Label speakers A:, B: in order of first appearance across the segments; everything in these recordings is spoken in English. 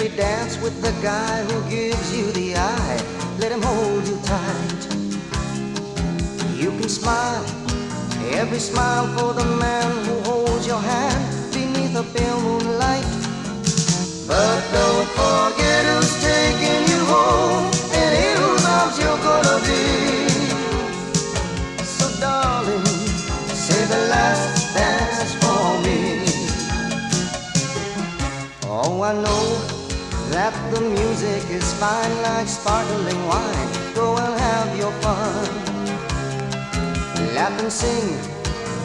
A: you dance with the guy who gives you the eye. Let him hold you tight. You can smile, every smile for the man who holds your hand beneath a pale moonlight. But don't forget who's taking you home and in whose arms you're gonna be. So darling, say the last dance for me. Oh, I know that the music is fine like sparkling wine. Go and have your fun, laugh and sing,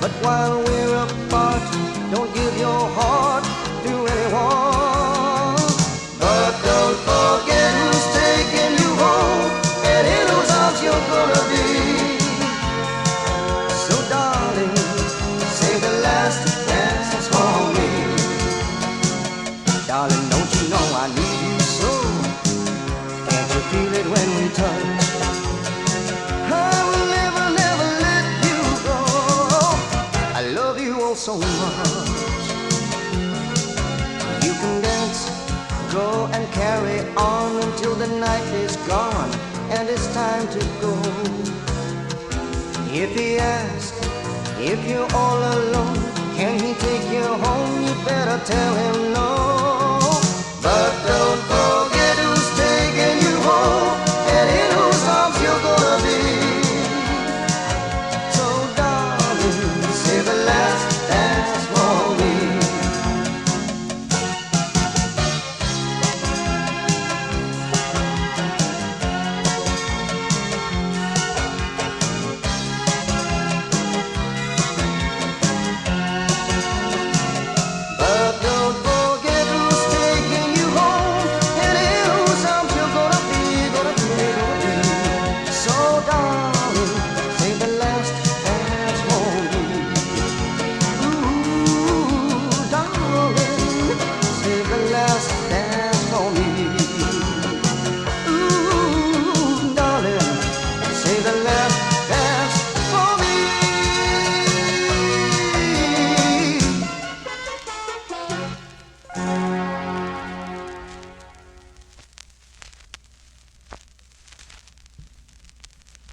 A: but while we're apart, don't give your heart to anyone. But don't forget who's taking you home and in whose arms you're gonna be. So darling, say the last dance for me. Darling, don't you know I need you so? Can't you feel it when we touch? I will never, never let you go. I love you all so much. You can dance, go and carry on until the night is gone and it's time to go. If he asks if you're all alone, can he take you home? You better tell him no.